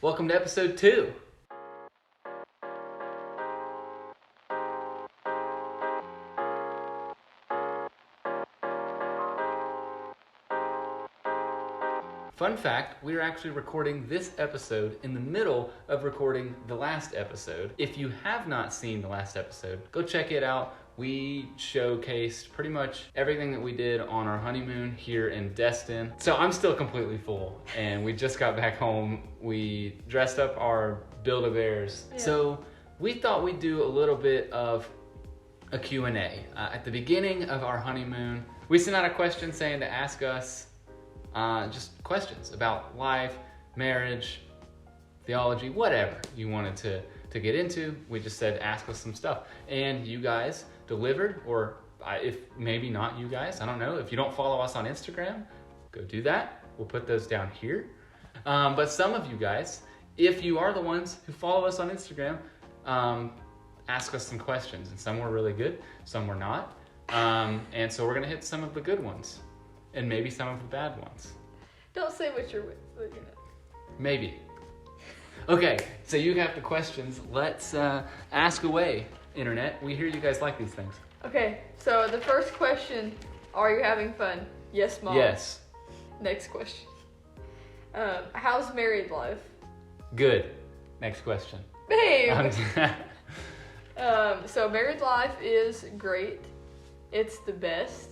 Welcome to episode 2. Fun fact, we're actually recording this episode in the middle of recording the last episode. If you have not seen the last episode, go check it out. We showcased pretty much everything that we did on our honeymoon here in Destin. So I'm still completely full, and we just got back home. We dressed up our Build-A-Bears. Yeah. So we thought we'd do a little bit of a Q&A. At the beginning of our honeymoon, we sent out a question saying to ask us just questions about life, marriage, theology, whatever you wanted to get into. We just said, ask us some stuff. And you guys delivered, or if maybe not you guys, I don't know. If you don't follow us on Instagram, go do that. We'll put those down here. But some of you guys, if you are the ones who follow us on Instagram, ask us some questions. And some were really good, some were not. And so we're going to hit some of the good ones. And maybe some of the bad ones. Don't say what you're with, but you know. Maybe. Okay, so you got the questions. Let's ask away, Internet. We hear you guys like these things. Okay, so the first question, are you having fun? Yes, Mom. Yes. Next question. How's married life? Good. Next question. Babe! So married life is great. It's the best.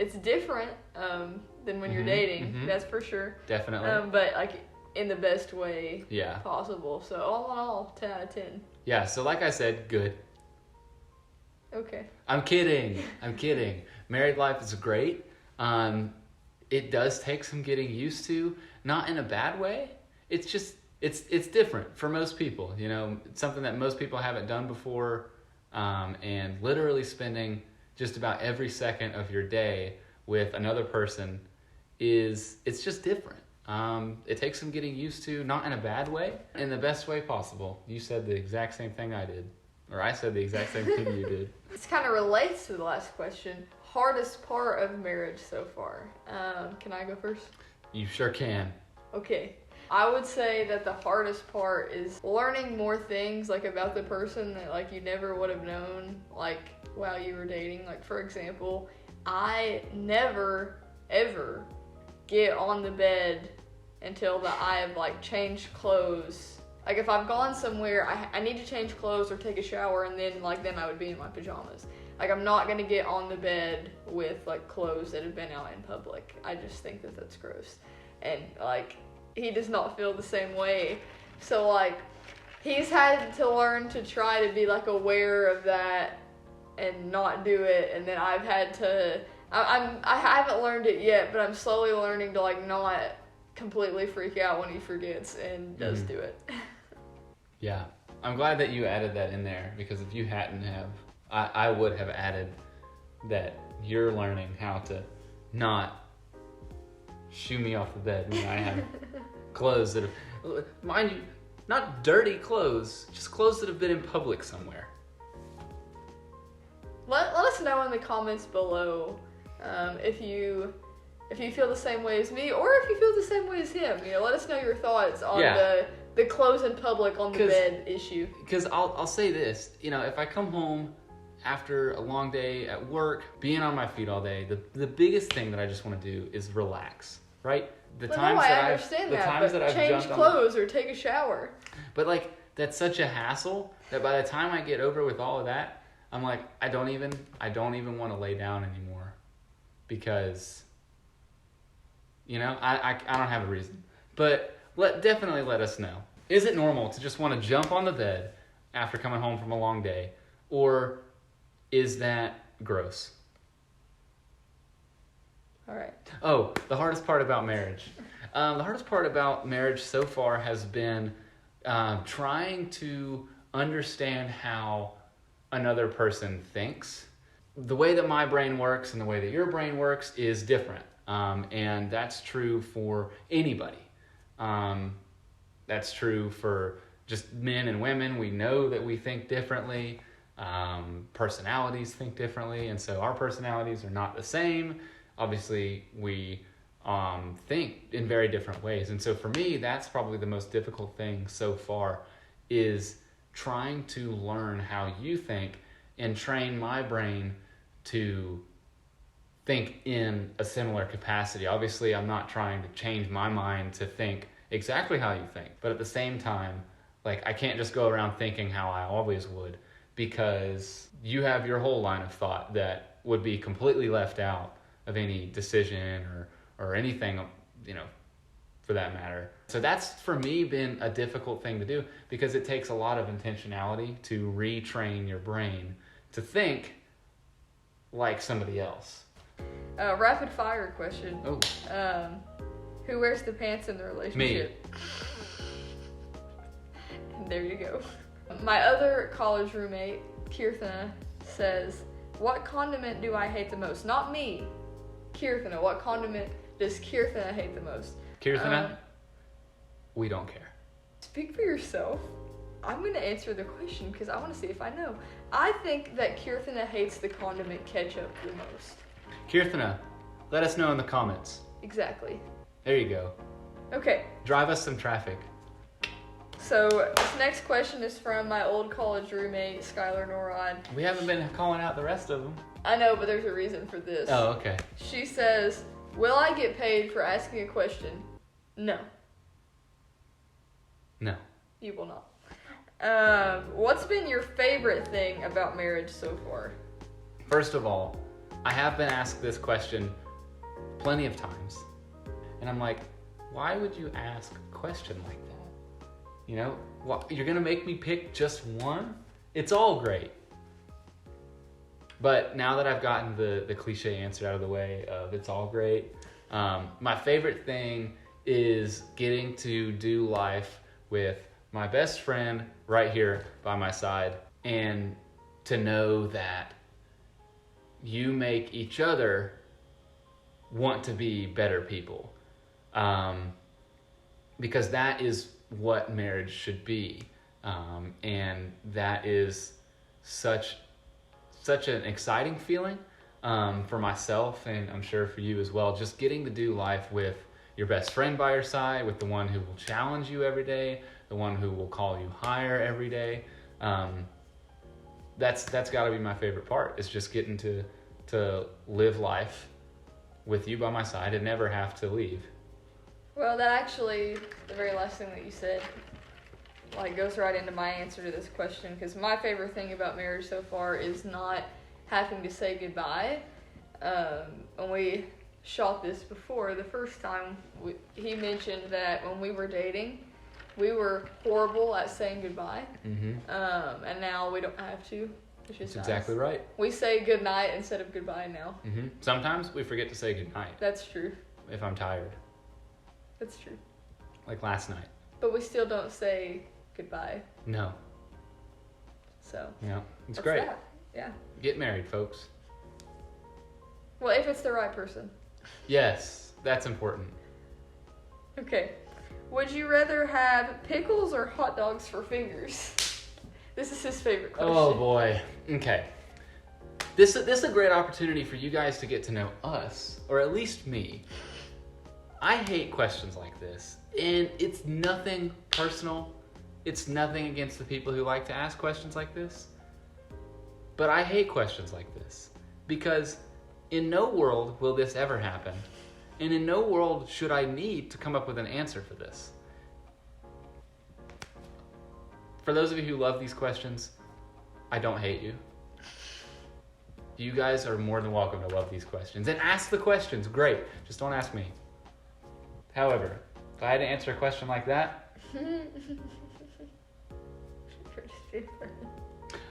It's different than when you're dating, that's for sure. Definitely. But like in the best way Yeah. possible. So all in all, 10 out of 10. Yeah, so like I said, good. Okay. I'm kidding. Married life is great. It does take some getting used to, not in a bad way. It's just, it's different for most people. You know, it's something that most people haven't done before, and literally spending just about every second of your day with another person it's just different. It takes some getting used to, not in a bad way, in the best way possible. You said the exact same thing I did, or I said the exact same thing you did. This kind of relates to the last question. Hardest part of marriage so far. Can I go first? You sure can. Okay. I would say that the hardest part is learning more things like about the person that like you never would have known like while you were dating. Like for example, I never ever get on the bed until I have like changed clothes. Like if I've gone somewhere, I need to change clothes or take a shower, and then I would be in my pajamas. Like I'm not gonna get on the bed with like clothes that have been out in public. I just think that that's gross. And like he does not feel the same way. So like he's had to learn to try to be like aware of that and not do it, and then I've had to I haven't learned it yet, but I'm slowly learning to like not completely freak out when he forgets and does do it. Yeah. I'm glad that you added that in there, because if you hadn't have, I would have added that you're learning how to not shoo me off the bed when I have clothes that have, mind you, not dirty clothes, just clothes that have been in public somewhere. Let us know in the comments below if you feel the same way as me, or if you feel the same way as him. You know, let us know your thoughts on the clothes in public on the bed issue. Because I'll say this, you know, if I come home after a long day at work, being on my feet all day, the biggest thing that I just want to do is relax, right? I understand that, but change clothes or take a shower. But like, that's such a hassle that by the time I get over with all of that, I'm like, I don't even want to lay down anymore, because, you know, I don't have a reason. But definitely let us know. Is it normal to just want to jump on the bed after coming home from a long day, or is that gross? All right. Oh, the hardest part about marriage. The hardest part about marriage so far has been trying to understand how another person thinks. The way that my brain works and the way that your brain works is different. And that's true for anybody. That's true for just men and women. We know that we think differently. Personalities think differently. And so our personalities are not the same. Obviously, we think in very different ways. And so for me, that's probably the most difficult thing so far, is trying to learn how you think and train my brain to think in a similar capacity. Obviously, I'm not trying to change my mind to think exactly how you think, but at the same time, like, I can't just go around thinking how I always would, because you have your whole line of thought that would be completely left out of any decision or anything, you know, for that matter. So that's, for me, been a difficult thing to do, because it takes a lot of intentionality to retrain your brain to think like somebody else. Rapid fire question. Oh. Who wears the pants in the relationship? Me. There you go. My other college roommate, Kirthana, says, what condiment do I hate the most? Not me. Kirthana. What condiment does Kirthana hate the most? Kirthana, we don't care. Speak for yourself. I'm going to answer the question because I want to see if I know. I think that Kirthana hates the condiment ketchup the most. Kirthana, let us know in the comments. Exactly. There you go. Okay. Drive us some traffic. So this next question is from my old college roommate, Skylar Norrod. We haven't been calling out the rest of them. I know, but there's a reason for this. Oh, okay. She says, will I get paid for asking a question? No. No. You will not. What's been your favorite thing about marriage so far? First of all, I have been asked this question plenty of times. And I'm like, why would you ask a question like that? You know, you're going to make me pick just one? It's all great. But now that I've gotten the cliche answer out of the way of it's all great, my favorite thing is getting to do life with my best friend right here by my side, and to know that you make each other want to be better people. Because that is what marriage should be. And that is such an exciting feeling for myself, and I'm sure for you as well, just getting to do life with your best friend by your side, with the one who will challenge you every day, the one who will call you higher every day. That's got to be my favorite part, is just getting to live life with you by my side and never have to leave. Well, that actually, the very last thing that you said, like, goes right into my answer to this question, because my favorite thing about marriage so far is not having to say goodbye. When we shot this before, the first time, he mentioned that when we were dating, we were horrible at saying goodbye. Mm-hmm. And now we don't have to. That's nice. Exactly right. We say good night instead of goodbye now. Mm-hmm. Sometimes we forget to say good night. That's true. If I'm tired. That's true. Like last night. But we still don't say goodbye. No. So. Yeah, it's great. That? Yeah. Get married, folks. Well, if it's the right person. Yes, that's important. Okay. Would you rather have pickles or hot dogs for fingers? This is his favorite question. Oh boy. Okay. This is a great opportunity for you guys to get to know us, or at least me. I hate questions like this, and it's nothing personal. It's nothing against the people who like to ask questions like this. But I hate questions like this, because in no world will this ever happen, and in no world should I need to come up with an answer for this. For those of you who love these questions, I don't hate you. You guys are more than welcome to love these questions. And ask the questions, great. Just don't ask me. However, if I had to answer a question like that...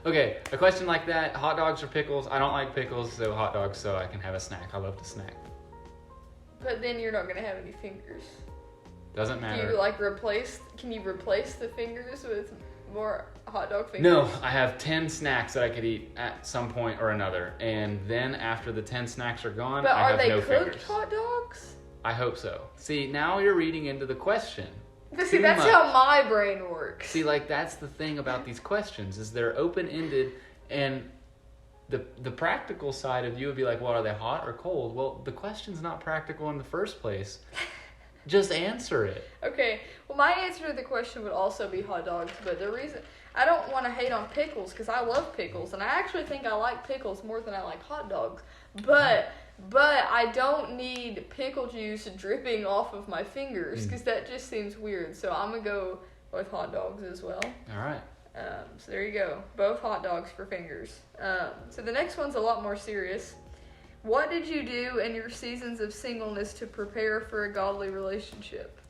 Okay, a question like that, hot dogs or pickles? I don't like pickles, so hot dogs so I can have a snack. I love to snack. But then you're not going to have any fingers. Doesn't matter. Can you replace the fingers with more hot dog fingers? No, I have 10 snacks that I could eat at some point or another. And then after the 10 snacks are gone, I have no fingers. But are they cooked hot dogs? I hope so. See, now you're reading into the question. But see, that's how my brain works. See, like, that's the thing about these questions, is they're open-ended, and The practical side of you would be like, well, are they hot or cold? Well, the question's not practical in the first place. Just answer it. Okay, well, my answer to the question would also be hot dogs, but the reason I don't want to hate on pickles because I love pickles, and I actually think I like pickles more than I like hot dogs. But I don't need pickle juice dripping off of my fingers because that just seems weird. So I'm gonna go with hot dogs as well. All right. So there you go, both hot dogs for fingers. So the next one's a lot more serious. What did you do in your seasons of singleness to prepare for a godly relationship?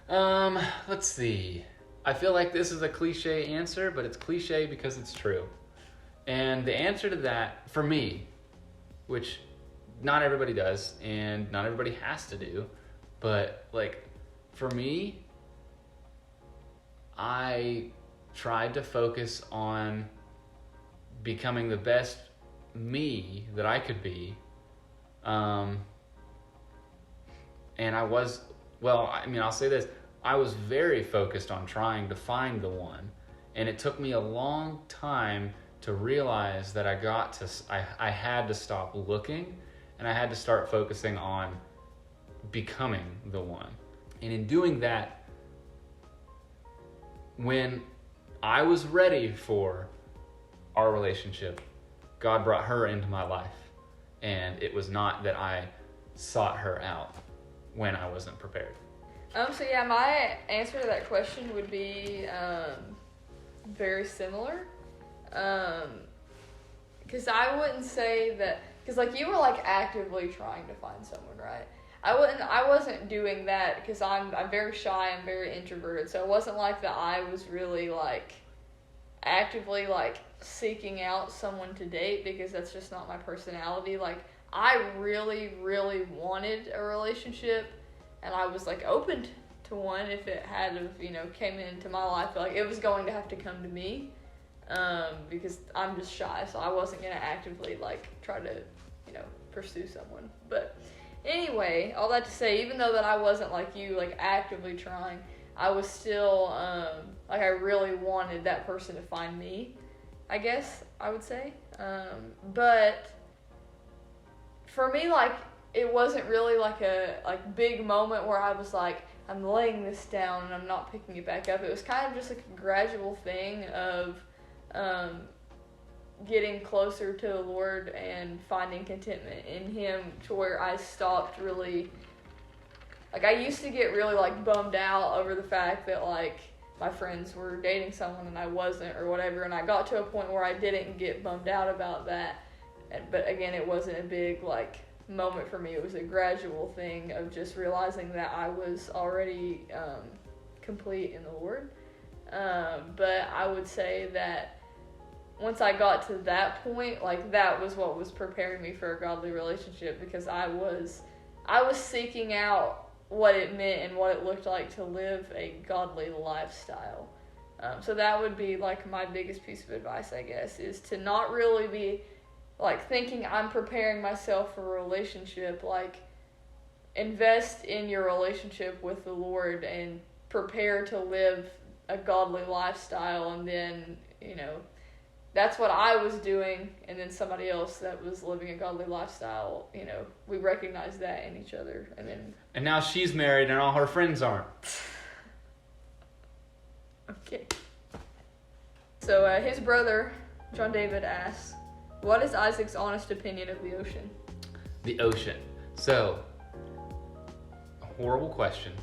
Let's see. I feel like this is a cliche answer, but it's cliche because it's true. And the answer to that, for me, which not everybody does and not everybody has to do, but like for me, I tried to focus on becoming the best me that I could be. And I'll say this. I was very focused on trying to find the one. And it took me a long time to realize that I had to stop looking and I had to start focusing on becoming the one. And in doing that, when I was ready for our relationship, God brought her into my life. And it was not that I sought her out when I wasn't prepared. My answer to that question would be very similar. Because I wouldn't say that, because like you were like actively trying to find someone, right? I wasn't doing that because I'm very shy, I'm very introverted, so it wasn't like that I was really like actively like seeking out someone to date because that's just not my personality. Like I really, really wanted a relationship and I was like open to one if it had came into my life. Like it was going to have to come to me because I'm just shy, so I wasn't going to actively like try to pursue someone. But anyway, all that to say, even though that I wasn't like you, like actively trying, I was still, like I really wanted that person to find me, I guess I would say. But for me, like, it wasn't really like a big moment where I was like, I'm laying this down and I'm not picking it back up. It was kind of just like a gradual thing of getting closer to the Lord and finding contentment in Him to where I stopped really, like I used to get really like bummed out over the fact that like my friends were dating someone and I wasn't or whatever, and I got to a point where I didn't get bummed out about that. But again, it wasn't a big like moment for me. It was a gradual thing of just realizing that I was already complete in the Lord. But I would say that once I got to that point, like that was what was preparing me for a godly relationship, because I was seeking out what it meant and what it looked like to live a godly lifestyle. So that would be like my biggest piece of advice, I guess, is to not really be like thinking I'm preparing myself for a relationship. Like invest in your relationship with the Lord and prepare to live a godly lifestyle, and then that's what I was doing, and then somebody else that was living a godly lifestyle, we recognized that in each other. And now she's married and all her friends aren't. Okay. So his brother, John David, asks, what is Isaac's honest opinion of the ocean? The ocean. So, a horrible question,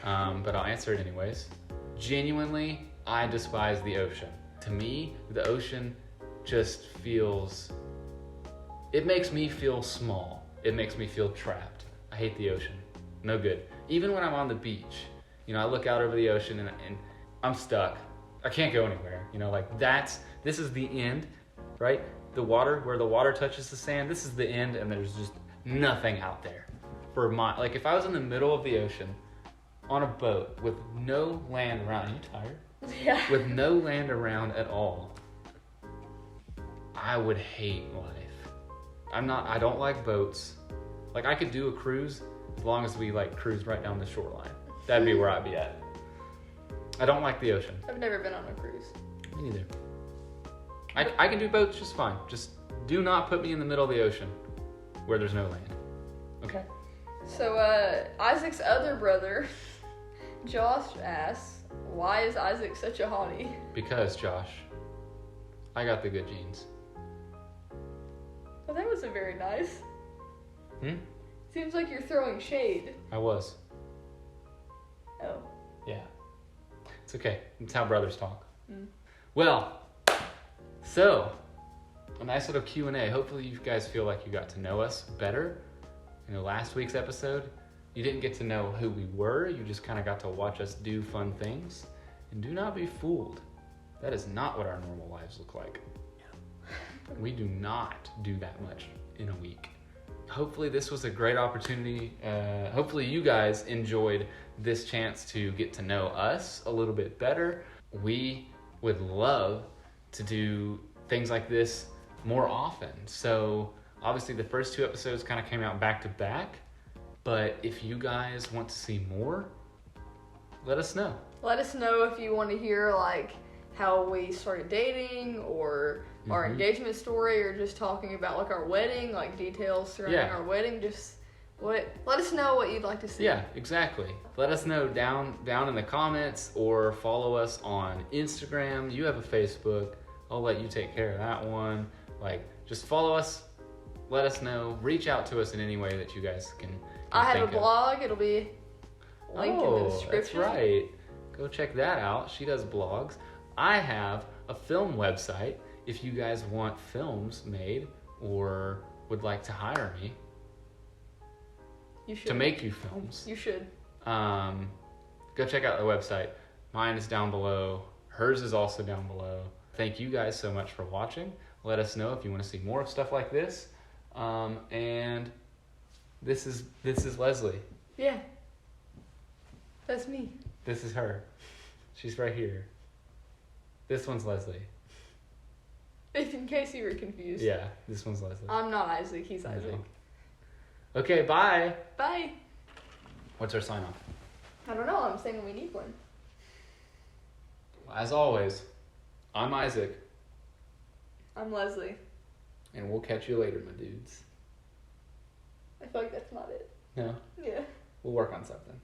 but I'll answer it anyways. Genuinely, I despise the ocean. To me, the ocean just it makes me feel small. It makes me feel trapped. I hate the ocean. No good. Even when I'm on the beach, I look out over the ocean and I'm stuck. I can't go anywhere. This is the end, right? The water, where the water touches the sand, this is the end, and there's just nothing out there. Like if I was in the middle of the ocean on a boat with no land around, are you tired? Yeah. With no land around at all, I would hate life. I don't like boats. Like I could do a cruise as long as we like cruise right down the shoreline. That'd be where I'd be at. I don't like the ocean. I've never been on a cruise. Me neither. I can do both just fine. Just do not put me in the middle of the ocean where there's no land. Okay? So, Isaac's other brother, Josh asks, why is Isaac such a hottie? Because, Josh, I got the good genes. Well, that wasn't very nice. Seems like you're throwing shade. I was. Oh. Yeah. It's okay. It's how brothers talk. Well, so, a nice little Q&A. Hopefully you guys feel like you got to know us better. Last week's episode, you didn't get to know who we were. You just kind of got to watch us do fun things. And do not be fooled. That is not what our normal lives look like. We do not do that much in a week. Hopefully this was a great opportunity. Hopefully you guys enjoyed this chance to get to know us a little bit better. We would love to do things like this more often. So obviously the first 2 episodes kind of came out back to back, but if you guys want to see more, let us know. Let us know if you want to hear like how we started dating or our engagement story, or just talking about like our wedding, like details surrounding our wedding. Just let us know what you'd like to see. Yeah, exactly. Let us know down in the comments, or follow us on Instagram. You have a Facebook. I'll let you take care of that one. Just follow us. Let us know. Reach out to us in any way that you guys can I have think a blog. It'll be linked in the description. That's right. Go check that out. She does blogs. I have a film website. If you guys want films made or would like to hire me you should. to make you films, you should. Go check out the website. Mine is down below. Hers is also down below. Thank you guys so much for watching. Let us know if you want to see more of stuff like this. And this is Leslie. Yeah. That's me. This is her. She's right here. This one's Leslie. If in case you were confused. Yeah, this one's Leslie. I'm not Isaac, he's Isaac. No. Okay, bye. Bye. What's our sign off? I don't know, I'm saying we need one. As always, I'm Isaac. I'm Leslie. And we'll catch you later, my dudes. I feel like that's not it. No? Yeah. We'll work on something.